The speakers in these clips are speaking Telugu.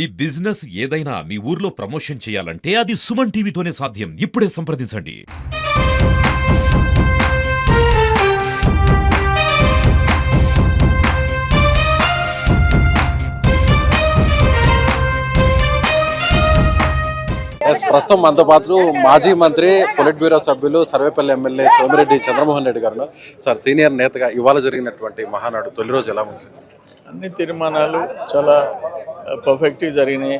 ఈ బిజినెస్ ఏదైనా మీ ఊర్లో ప్రమోషన్ చేయాలంటే అది సుమన్ టీవీతోనే సాధ్యం. ఇప్పుడే సంప్రదించండి. ప్రస్తుతం మనతో పాటు మాజీ మంత్రి పొలిట్ బ్యూరో సభ్యులు సర్వేపల్లి ఎమ్మెల్యే సోమిరెడ్డి చంద్రమోహన్ రెడ్డి గారు. సార్, సీనియర్ నేతగా ఇవాళ జరిగినటువంటి మహానాడు తొలి రోజు ఎలా ముగిసింది? అన్ని తీర్మానాలు చాలా పర్ఫెక్ట్గా జరిగినాయి.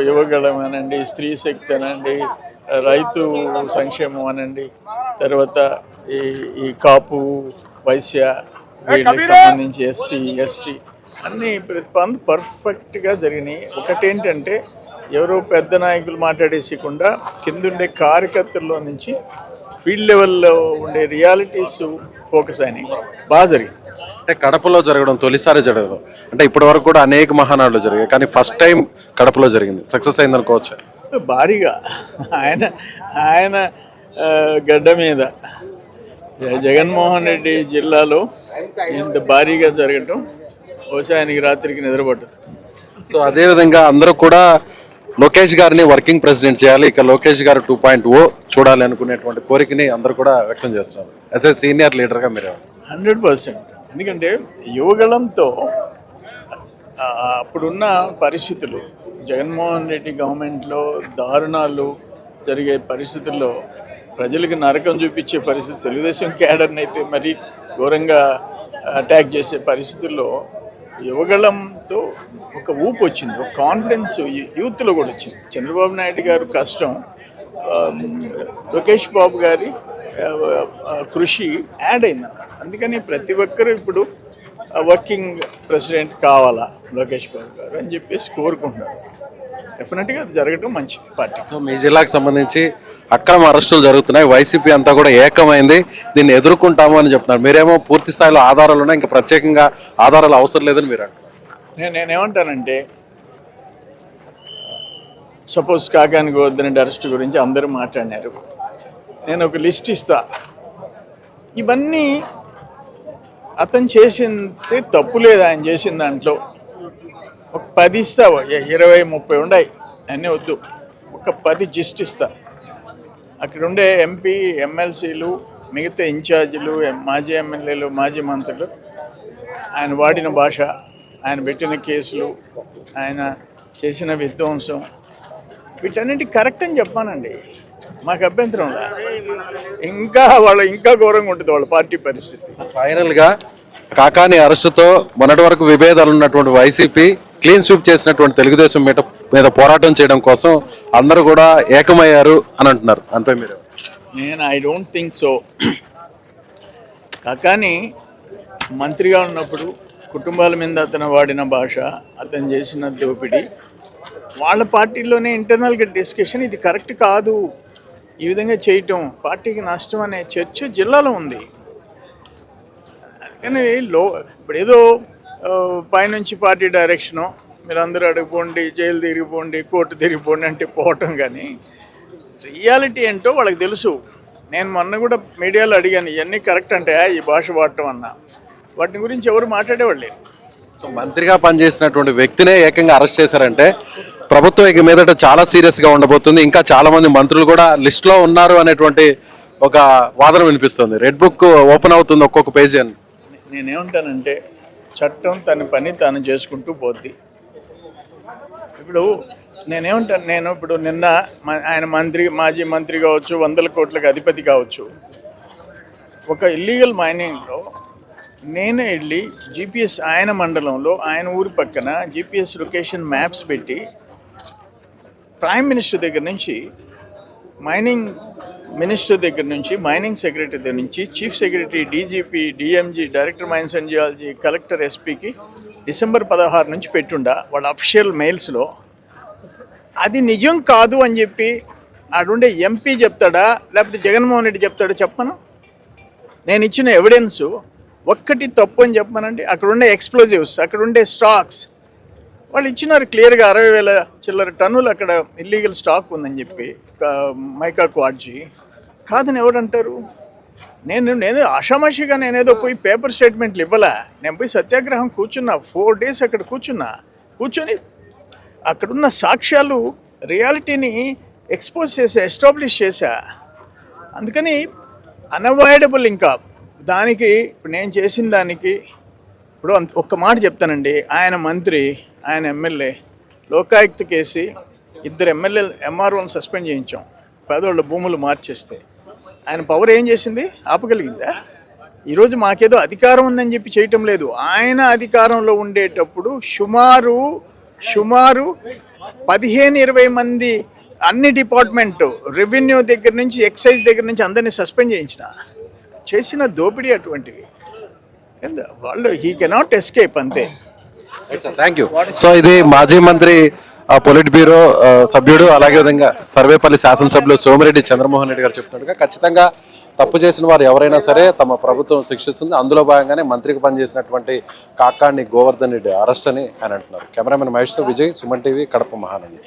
యువగళం అనండి, స్త్రీ శక్తి అనండి, రైతు సంక్షేమం అనండి, తర్వాత ఈ కాపు వైశ్య వీళ్ళకి సంబంధించి ఎస్సీ ఎస్టీ అన్ని ప్రతిపాదనలు పర్ఫెక్ట్గా జరిగినాయి. ఒకటేంటంటే ఎవరో పెద్ద నాయకులు మాట్లాడేసకుండా కిందుండే కార్యకర్తల్లో నుంచి ఫీల్డ్ లెవెల్లో ఉండే రియాలిటీస్ ఫోకస్ అయినాయి. బాగా జరిగింది. అంటే కడపలో జరగడం తొలిసారి జరగదు, అంటే ఇప్పటి వరకు కూడా అనేక మహానాడులు జరిగాయి, కానీ ఫస్ట్ టైం కడపలో జరిగింది. సక్సెస్ అయింది అనుకోవచ్చు. భారీగా ఆయన గడ్డ మీద జగన్మోహన్ రెడ్డి జిల్లాలో ఇంత భారీగా జరగటం బహుశా ఆయనకి రాత్రికి నిద్రపట్టదు. సో అదేవిధంగా అందరూ కూడా లోకేష్ గారిని వర్కింగ్ ప్రెసిడెంట్ చేయాలి, ఇక లోకేష్ గారు 2.0 చూడాలి అనుకునేటువంటి కోరికని అందరూ కూడా వ్యక్తం చేస్తున్నారు. యాజ్ ఏ సీనియర్ లీడర్గా మీరు 100%. ఎందుకంటే యువగళంతో అప్పుడున్న పరిస్థితులు, జగన్మోహన్ రెడ్డి గవర్నమెంట్లో దారుణాలు జరిగే పరిస్థితుల్లో ప్రజలకు నరకం చూపించే పరిస్థితి, తెలుగుదేశం క్యాడర్ని అయితే మరి ఘోరంగా అటాక్ చేసే పరిస్థితుల్లో యువగళంతో ఒక ఊపు వచ్చింది, ఒక కాన్ఫిడెన్స్ యూత్లో కూడా వచ్చింది. చంద్రబాబు నాయుడు గారు కష్టం, లోకేష్ బాబు గారి కృషి యాడ్ అయిందన్నమాట. అందుకని ప్రతి ఒక్కరూ ఇప్పుడు వర్కింగ్ ప్రెసిడెంట్ కావాలా లోకేష్ బాబు గారు అని చెప్పేసి కోరుకుంటున్నారు. డెఫినెట్గా అది జరగడం మంచిది పార్టీ. సో మీ జిల్లాకు సంబంధించి అక్రమ అరెస్టులు జరుగుతున్నాయి, వైసీపీ అంతా కూడా ఏకమైంది, దీన్ని ఎదుర్కొంటాము అని చెప్తున్నారు. మీరేమో పూర్తి స్థాయిలో ఆధారాలు ఉన్నాయి, ఇంకా ప్రత్యేకంగా ఆధారాలు అవసరం లేదని మీరు అంటారు. నేనేమంటానంటే, సపోజ్ కాకాని గోవర్ధన్ అరెస్ట్ గురించి అందరూ మాట్లాడినారు. నేను ఒక లిస్ట్ ఇస్తా, ఇవన్నీ అతను చేసింది తప్పు లేదు, ఆయన చేసిన దాంట్లో ఒక 10 ఇస్తా, 20-30 ఉన్నాయి అన్నీ వద్దు, ఒక 10 జిస్ట్ ఇస్తా. అక్కడ ఉండే ఎంపీ ఎమ్మెల్సీలు, మిగతా ఇన్ఛార్జీలు, మాజీ ఎమ్మెల్యేలు, మాజీ మంత్రులు, ఆయన వాడిన భాష, ఆయన పెట్టిన కేసులు, ఆయన చేసిన విధ్వంసం, వీటన్నిటి కరెక్ట్ అని చెప్పానండి. మాకు అభ్యంతరం లేదు. ఇంకా ఘోరంగా ఉంటుంది వాళ్ళ పార్టీ పరిస్థితి. ఫైనల్గా కాకాని అరెస్టుతో మొన్నటి వరకు విభేదాలు ఉన్నటువంటి వైసీపీ క్లీన్ స్వీప్ చేసినటువంటి తెలుగుదేశం మీద పోరాటం చేయడం కోసం అందరూ కూడా ఏకమయ్యారు అని అంటున్నారు. అంతే మీరు? I don't think so. Kakani మంత్రిగా ఉన్నప్పుడు కుటుంబాల మీద అతను వాడిన భాష, అతను చేసిన దోపిడీ, వాళ్ళ పార్టీలోనే ఇంటర్నల్గా డిస్కషన్, ఇది కరెక్ట్ కాదు, ఈ విధంగా చేయటం పార్టీకి నష్టం అనే చర్చ జిల్లాలో ఉంది. అందుకని ఇప్పుడు ఏదో పైనుంచి పార్టీ డైరెక్షను, మీరందరూ అడిగిపోండి, జైలు తిరిగిపోండి, కోర్టు తిరిగిపోండి అంటే పోవటం, కానీ రియాలిటీ ఏంటో వాళ్ళకి తెలుసు. నేను మొన్న కూడా మీడియాలో అడిగాను, ఇవన్నీ కరెక్ట్ అంటే ఈ భాష వాడటం అన్నా, వాటిని గురించి ఎవరు మాట్లాడేవాళ్ళు లేరు. సో మంత్రిగా పనిచేసినటువంటి వ్యక్తినే ఏకంగా అరెస్ట్ చేశారంటే ప్రభుత్వం ఇక మీదట చాలా సీరియస్గా ఉండబోతుంది. ఇంకా చాలా మంది మంత్రులు కూడా లిస్టులో ఉన్నారు అనేటువంటి ఒక వాదన వినిపిస్తుంది. రెడ్ బుక్ ఓపెన్ అవుతుంది ఒక్కొక్క పేజీ అని. నేనేమంటానంటే, చట్టం తన పని తాను చేసుకుంటూ పోద్ది. ఇప్పుడు నేను ఇప్పుడు నిన్న ఆయన మాజీ మంత్రి కావచ్చు, 100 కోట్లకు అధిపతి కావచ్చు, ఒక ఇల్లీగల్ మైనింగ్లో నేను వెళ్ళి జీపీఎస్ ఆయన మండలంలో, ఆయన ఊరి పక్కన జీపీఎస్ లొకేషన్ మ్యాప్స్ పెట్టి ప్రైమ్ మినిస్టర్ దగ్గర నుంచి, మైనింగ్ మినిస్టర్ దగ్గర నుంచి, మైనింగ్ సెక్రటరీ దగ్గర నుంచి, chief secretary, DGP, DMG, director mines and geology, collector, ఎస్పీకి December 16 నుంచి పెట్టుండా వాళ్ళ అఫిషియల్ మెయిల్స్లో. అది నిజం కాదు అని చెప్పి అడుండే ఎంపీ చెప్తాడా, లేకపోతే జగన్మోహన్ రెడ్డి చెప్తాడా చెప్పను? నేను ఇచ్చిన ఎవిడెన్సు ఒక్కటి తప్పు అని చెప్పానండి. అక్కడ ఉండే ఎక్స్ప్లోజివ్స్, అక్కడ ఉండే స్టాక్స్ వాళ్ళు ఇచ్చినారు క్లియర్గా, 60,000 చిల్లర టన్నులు అక్కడ ఇల్లీగల్ స్టాక్ ఉందని చెప్పి, మైకా క్వాడ్జీ కాదని ఎవరంటారు? నేను ఆషామాషిగా నేనేదో పోయి పేపర్ స్టేట్మెంట్లు ఇవ్వలే. నేను పోయి సత్యాగ్రహం కూర్చున్నా, 4 days అక్కడ కూర్చున్నా. కూర్చొని అక్కడున్న సాక్ష్యాలు రియాలిటీని ఎక్స్పోజ్ చేసా, ఎస్టాబ్లిష్ చేశా. అందుకని అన్అవాయిడబుల్. ఇంకా దానికి ఇప్పుడు నేను చేసిన దానికి ఇప్పుడు ఒక్క మాట చెప్తానండి. ఆయన మంత్రి, ఆయన ఎమ్మెల్యే లోకాయుక్త కేసి 2 ఎమ్మెల్యేలు ఎంఆర్ఓని సస్పెండ్ చేయించాం, పేదోళ్ళ భూములు మార్చేస్తే. ఆయన పవర్ ఏం చేసింది? ఆపగలిగిందా? ఈరోజు మాకేదో అధికారం ఉందని చెప్పి చేయటం లేదు. ఆయన అధికారంలో ఉండేటప్పుడు సుమారు 15-20 మంది అన్ని డిపార్ట్మెంటు, రెవెన్యూ దగ్గర నుంచి ఎక్సైజ్ దగ్గర నుంచి అందరినీ సస్పెండ్ చేసిన దోపిడీ అటువంటివి. వాళ్ళు హీ కెనాట్ ఎస్కేప్, అంతే. Thank you. సో ఇది మాజీ మంత్రి పొలిట్ బ్యూరో సభ్యుడు, అలాగే విధంగా సర్వేపల్లి శాసనసభ్యులు సోమిరెడ్డి చంద్రమోహన్ రెడ్డి గారు చెప్తున్నట్టుగా ఖచ్చితంగా తప్పు చేసిన వారు ఎవరైనా సరే తమ ప్రభుత్వం శిక్షిస్తుంది. అందులో భాగంగానే మంత్రికి పనిచేసినటువంటి కాకాణి గోవర్ధన్ రెడ్డి అరెస్ట్ అని ఆయన అంటున్నారు. కెమెరామెన్ మహేష్తో విజయ్, సుమన్ టీవీ, కడప మహానంది.